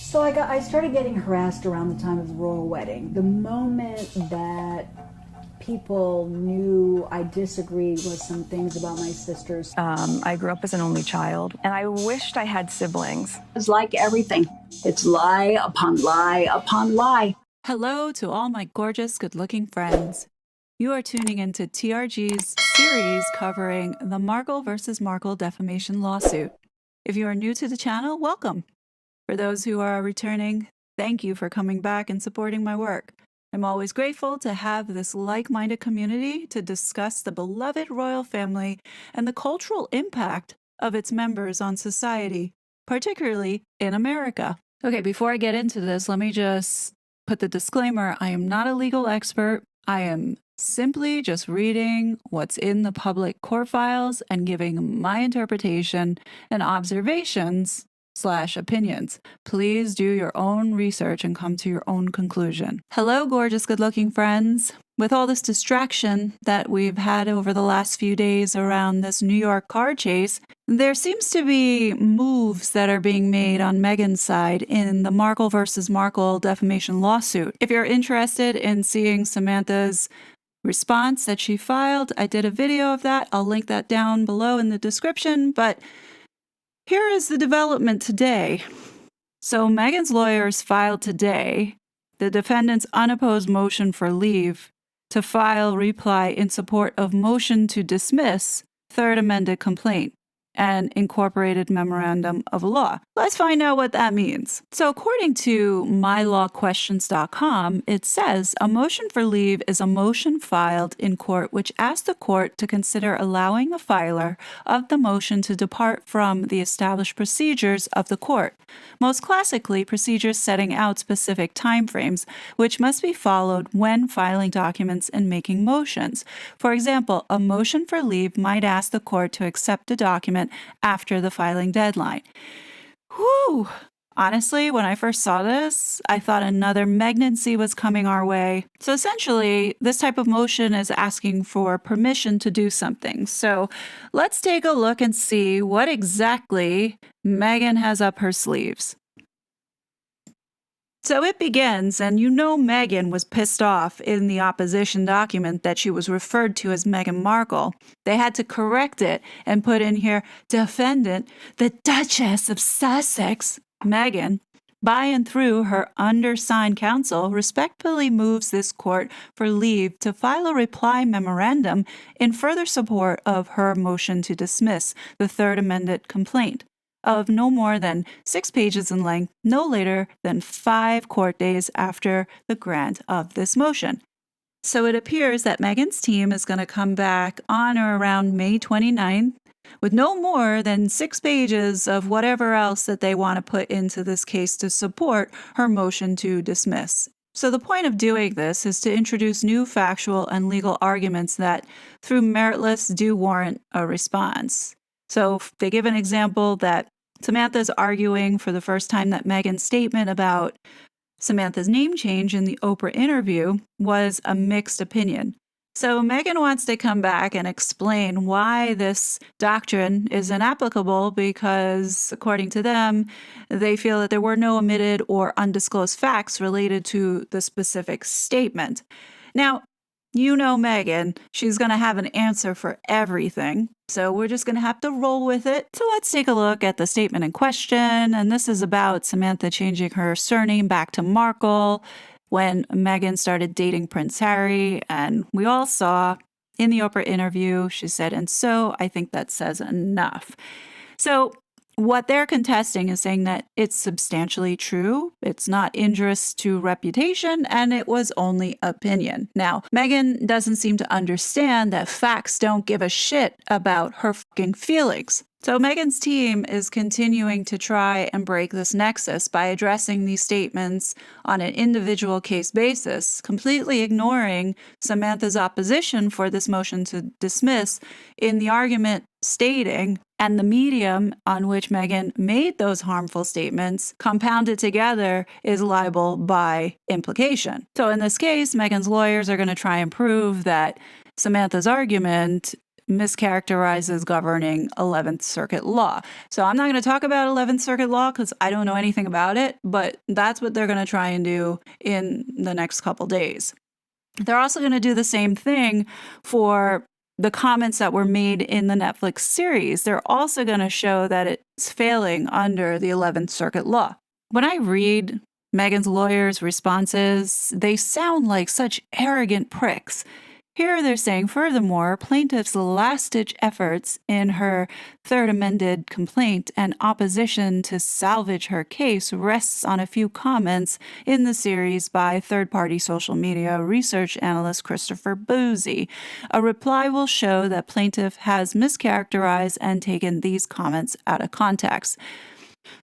So I started getting harassed around the time of the royal wedding. The moment that people knew I disagreed with some things about my sisters. I grew up as an only child, and I wished I had siblings. It's like everything. It's lie upon lie upon lie. Hello to all my gorgeous, good-looking friends. You are tuning into TRG's series covering the Markle vs. Markle defamation lawsuit. If you are new to the channel, welcome. For those who are returning, thank you for coming back and supporting my work. I'm always grateful to have this like-minded community to discuss the beloved royal family and the cultural impact of its members on society, particularly in America. Okay, before I get into this, let me just put the disclaimer. I am not a legal expert. I am simply just reading what's in the public court files and giving my interpretation and observations / opinions. Please do your own research and come to your own conclusion. Hello, gorgeous, good-looking friends. With all this distraction that we've had over the last few days around this New York car chase, there seems to be moves that are being made on Meghan's side in the Markle versus Markle defamation lawsuit. If you're interested in seeing Samantha's response that she filed, I did a video of that. I'll link that down below in the description, but here is the development today. So Meghan's lawyers filed today the defendant's unopposed motion for leave to file reply in support of motion to dismiss third amended complaint and incorporated memorandum of law. Let's find out what that means. So according to mylawquestions.com, it says a motion for leave is a motion filed in court which asks the court to consider allowing the filer of the motion to depart from the established procedures of the court, most classically procedures setting out specific timeframes which must be followed when filing documents and making motions. For example, a motion for leave might ask the court to accept a document after the filing deadline. Whew! Honestly, when I first saw this, I thought another malignancy was coming our way. So essentially, this type of motion is asking for permission to do something. So let's take a look and see what exactly Meghan has up her sleeves. So it begins, and you know Meghan was pissed off in the opposition document that she was referred to as Meghan Markle. They had to correct it and put in here, defendant, the Duchess of Sussex, Meghan, by and through her undersigned counsel, respectfully moves this court for leave to file a reply memorandum in further support of her motion to dismiss the third amended complaint of no more than 6 pages in length, no later than 5 court days after the grant of this motion. So it appears that Meghan's team is going to come back on or around May 29th with no more than 6 pages of whatever else that they want to put into this case to support her motion to dismiss. So the point of doing this is to introduce new factual and legal arguments that, through meritless, do warrant a response. So they give an example that Samantha's arguing for the first time that Meghan's statement about Samantha's name change in the Oprah interview was a mixed opinion. So Meghan wants to come back and explain why this doctrine is inapplicable because, according to them, they feel that there were no omitted or undisclosed facts related to the specific statement. Now, you know Meghan, she's going to have an answer for everything, so we're just going to have to roll with it. So let's take a look at the statement in question, and this is about Samantha changing her surname back to Markle when Meghan started dating Prince Harry, and we all saw in the Oprah interview, she said, and so I think that says enough. So what they're contesting is saying that it's substantially true, it's not injurious to reputation, and it was only opinion. Now, Meghan doesn't seem to understand that facts don't give a shit about her fucking feelings. So Meghan's team is continuing to try and break this nexus by addressing these statements on an individual case basis, completely ignoring Samantha's opposition for this motion to dismiss in the argument stating, and the medium on which Meghan made those harmful statements compounded together is liable by implication. So in this case, Meghan's lawyers are going to try and prove that Samantha's argument mischaracterizes governing 11th Circuit law. So I'm not going to talk about 11th Circuit law because I don't know anything about it, but that's what they're going to try and do in the next couple days. They're also going to do the same thing for the comments that were made in the Netflix series. They're also going to show that it's failing under the 11th Circuit law. When I read Megan's lawyers' responses, they sound like such arrogant pricks. Here they're saying, furthermore, plaintiff's last-ditch efforts in her third amended complaint and opposition to salvage her case rests on a few comments in the series by third-party social media research analyst Christopher Boozy. A reply will show that plaintiff has mischaracterized and taken these comments out of context.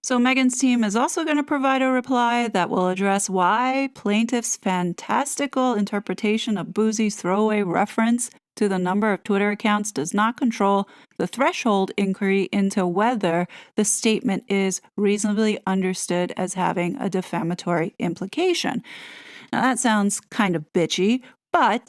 So Megan's team is also going to provide a reply that will address why plaintiff's fantastical interpretation of Boozy's throwaway reference to the number of Twitter accounts does not control the threshold inquiry into whether the statement is reasonably understood as having a defamatory implication. Now that sounds kind of bitchy, but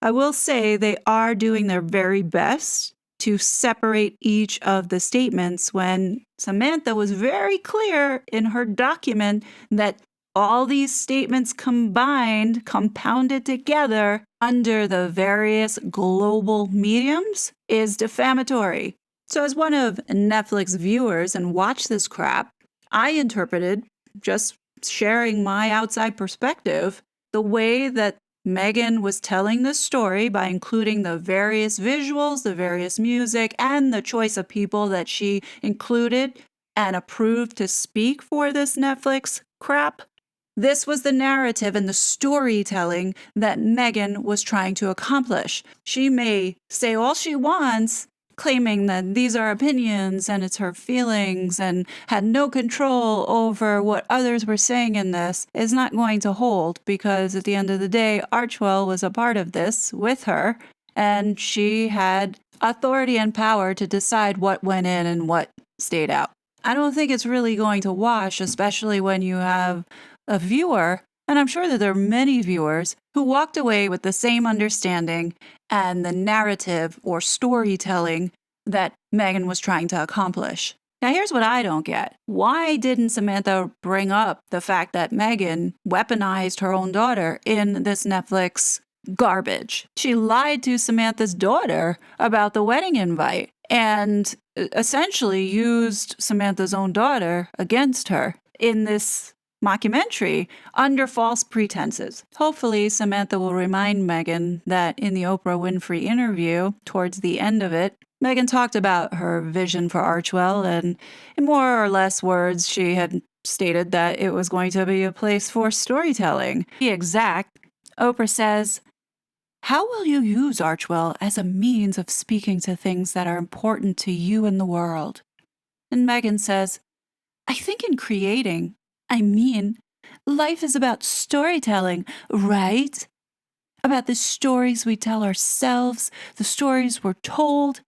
I will say they are doing their very best to separate each of the statements when Samantha was very clear in her document that all these statements combined, compounded together under the various global mediums is defamatory. So as one of Netflix viewers and watched this crap, I interpreted, just sharing my outside perspective, the way that Megan was telling the story by including the various visuals, the various music, and the choice of people that she included and approved to speak for this Netflix crap. This was the narrative and the storytelling that Megan was trying to accomplish. She may say all she wants, claiming that these are opinions and it's her feelings and had no control over what others were saying in this, is not going to hold, because at the end of the day, Archwell was a part of this with her, and she had authority and power to decide what went in and what stayed out. I don't think it's really going to wash, especially when you have a viewer, and I'm sure that there are many viewers who walked away with the same understanding and the narrative or storytelling that Megan was trying to accomplish. Now, here's what I don't get. Why didn't Samantha bring up the fact that Megan weaponized her own daughter in this Netflix garbage? She lied to Samantha's daughter about the wedding invite and essentially used Samantha's own daughter against her in this mockumentary under false pretenses. Hopefully, Samantha will remind Megan that in the Oprah Winfrey interview, towards the end of it, Megan talked about her vision for Archwell, and in more or less words, she had stated that it was going to be a place for storytelling. To be exact, Oprah says, "How will you use Archwell as a means of speaking to things that are important to you in the world?" And Megan says, "I think in creating, life is about storytelling, right? About the stories we tell ourselves, the stories we're told,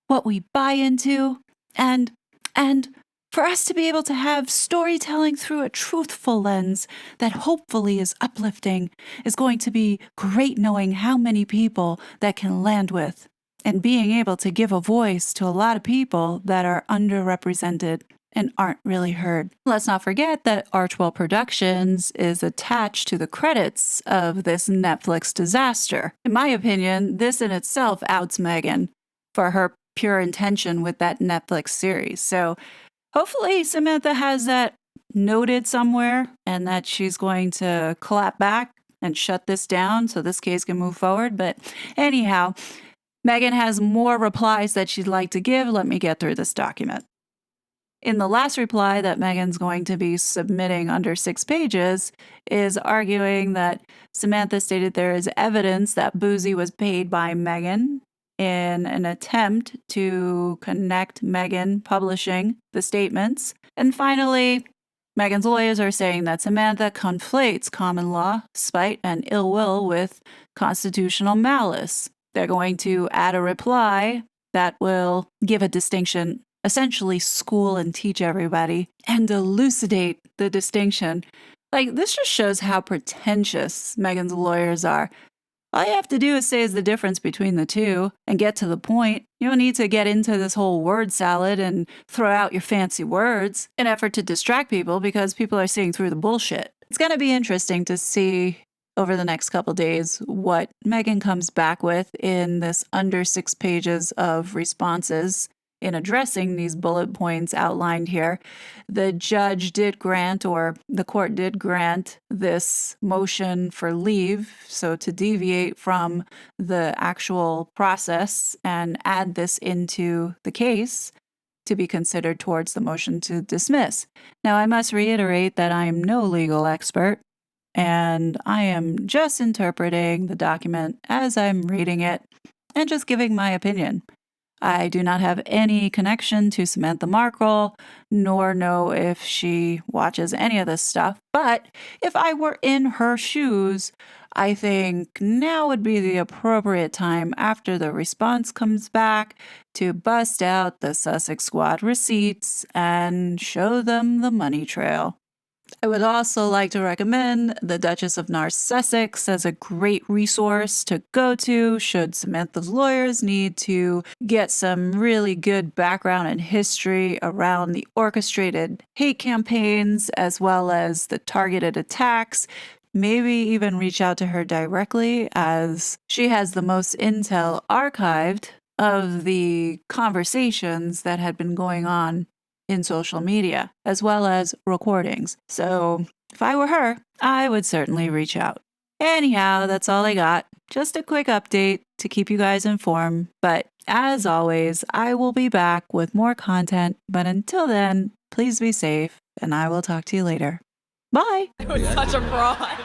what we buy into, and for us to be able to have storytelling through a truthful lens that hopefully is uplifting is going to be great, knowing how many people that can land with and being able to give a voice to a lot of people that are underrepresented and aren't really heard." Let's not forget that Archwell Productions is attached to the credits of this Netflix disaster. In my opinion, this in itself outs Megan for her pure intention with that Netflix series. So hopefully Samantha has that noted somewhere and that she's going to clap back and shut this down so this case can move forward. But anyhow, Megan has more replies that she'd like to give. Let me get through this document. In the last reply that Megan's going to be submitting under 6 pages is arguing that Samantha stated there is evidence that Boozy was paid by Megan in an attempt to connect Megan publishing the statements. And finally, Megan's lawyers are saying that Samantha conflates common law, spite, and ill will with constitutional malice. They're going to add a reply that will give a distinction, essentially school and teach everybody and elucidate the distinction. Like, this just shows how pretentious Megan's lawyers are. All you have to do is say is the difference between the two and get to the point. You don't need to get into this whole word salad and throw out your fancy words in effort to distract people because people are seeing through the bullshit. It's going to be interesting to see over the next couple days what Megan comes back with in this under 6 pages of responses in addressing these bullet points outlined here. The judge did grant, or the court did grant, this motion for leave, so to deviate from the actual process and add this into the case to be considered towards the motion to dismiss. Now, I must reiterate that I am no legal expert, and I am just interpreting the document as I'm reading it and just giving my opinion. I do not have any connection to Samantha Markle, nor know if she watches any of this stuff. But if I were in her shoes, I think now would be the appropriate time after the response comes back to bust out the Sussex Squad receipts and show them the money trail. I would also like to recommend the Duchess of Sussex as a great resource to go to should Samantha's lawyers need to get some really good background and history around the orchestrated hate campaigns as well as the targeted attacks. Maybe even reach out to her directly, as she has the most intel archived of the conversations that had been going on in social media, as well as recordings. So if I were her, I would certainly reach out. Anyhow, that's all I got. Just a quick update to keep you guys informed. But as always, I will be back with more content. But until then, please be safe, and I will talk to you later. Bye! It was such a fraud.